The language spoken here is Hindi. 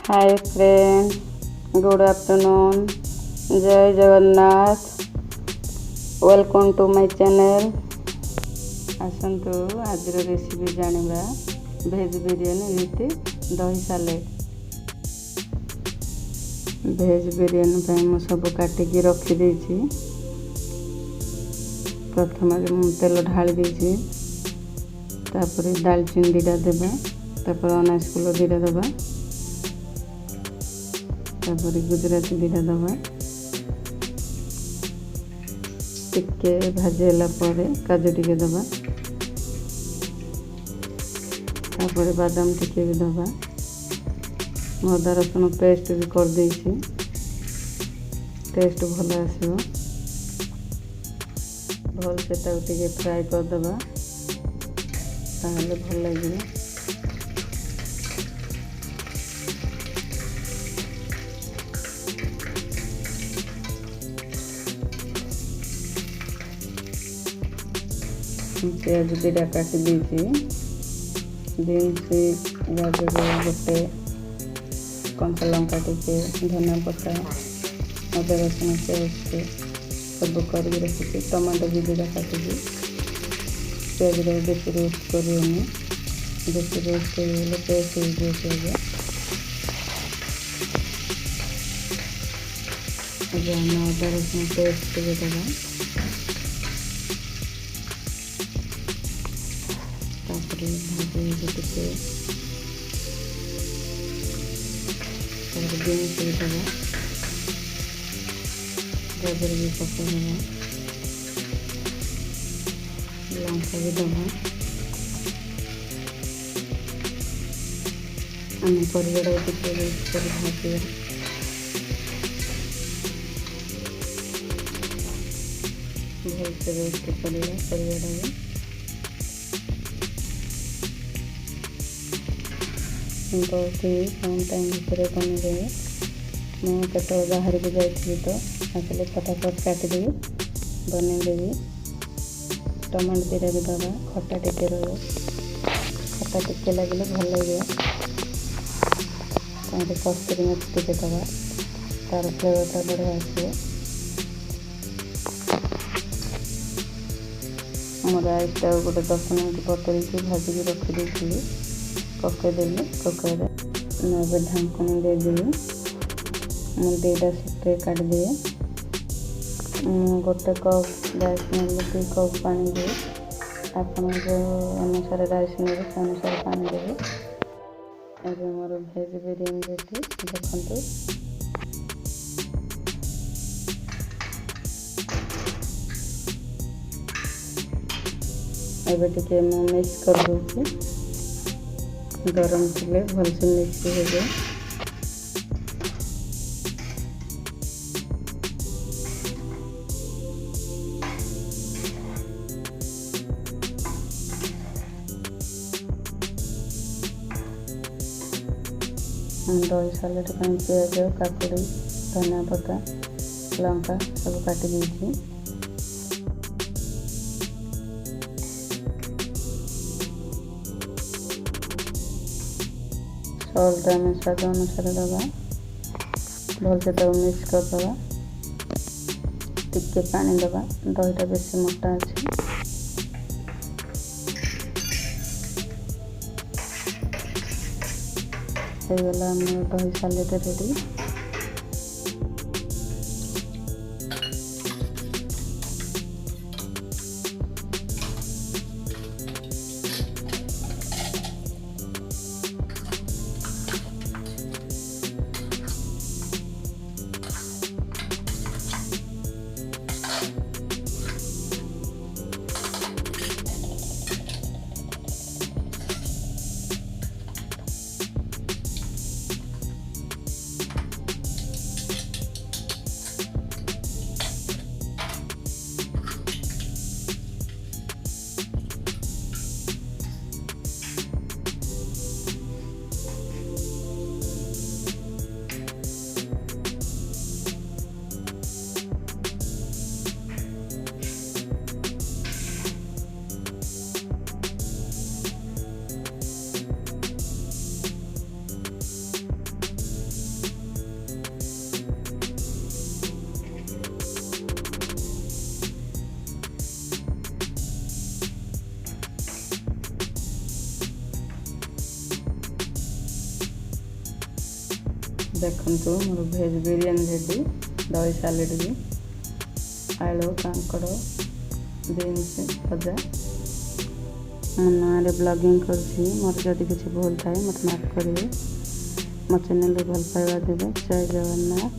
हाय फ्रेंड, गुड आफ्टरनून, जय Jagannath. Welcome to my channel. आसतु आज रेसिपी जानिबा भेज बिरियानी विथ दही सालेड। भेज बिरियानी पे मु सब काटिकी रखी देछि। प्रथम तेल ढाली देछि, तापर दालचीनी दीटा देबा, तापर अनाज फूल दीटा देबा, तापर गुजराती दीटा दबा। टिके भाजला पर काजू टिके दबा, तापर बादाम टिके भी दबा। अदा रसुण पेस्ट भी कर देछि, टेस्ट भल आसिबो। भल से टिके फ्राई कर दबा, ताहले भल लागिबो। प्याज दीटा काटी देछि, बीन्स गाजर गोटे, कंचा लंका टिके, धनिया पत्ता, अदा रसुण पेस्ट सब कर रखी। टमाटो भी दीटा काटी प्याज बेसी रोस्ट करेनि, बेसी रोस्ट कर पेस्ट हो अदा रसुण पेस्ट देगा। भाजी टिके बीन्स भी दबा, गाजर भी पकड़ा, लंका भी दबा। आम परिवार टिके भाजा भल से रोस्ट कर परिवार बहुत ही कम टाइम भितर बनेदेवे। मुझे बाहर को जाइए तो आसले फटाफट काटिदेवी बनईदेवी। टमाटो दीटा भी दबा, खटा टिके खटा टिके लगे भल लगे। कस्तूरी मेथी टिके दबा, तार फ्लेवरटा बढ़िया आसो। आम राइस गोटे 10 मिनट बतरी भाजिकी रखी पकईदेली कुकर। मैं ढांकनी देदेवी। मुझे 2टा सीटे काटिदिए। गोटे कप राइस ने 2 कप पानी दिए। आपण जो अनुसार राइस ने से अनुसार पानी देवे। एवं मोर भेज बिरियानी रेडी देखते। एबे टिके मु मिक्स कर दूसरी। गरम थे भल से मिक्स हो जाए। दही सालेड प्याज काकुड़ी धनिया पत्ता लंका सब काटी देछि। सॉल्ट आम स्वाद अनुसार दबा, भल से मिक्स कर दबा। टिके पानी दबा, दहीटा बेसी मोटा अच्छे। होगला दही सालेड रेडी। देखंतु मोर भेज बिरियानी रेडी दही सालेड भी आलू कांकड़ बीन्स भजा मो ना ब्लॉगिंग कर मोर जदि किसी भूल थाए मत माफ करेंगे मो चैनल भल पाइबा देवे। जय जगन्नाथ।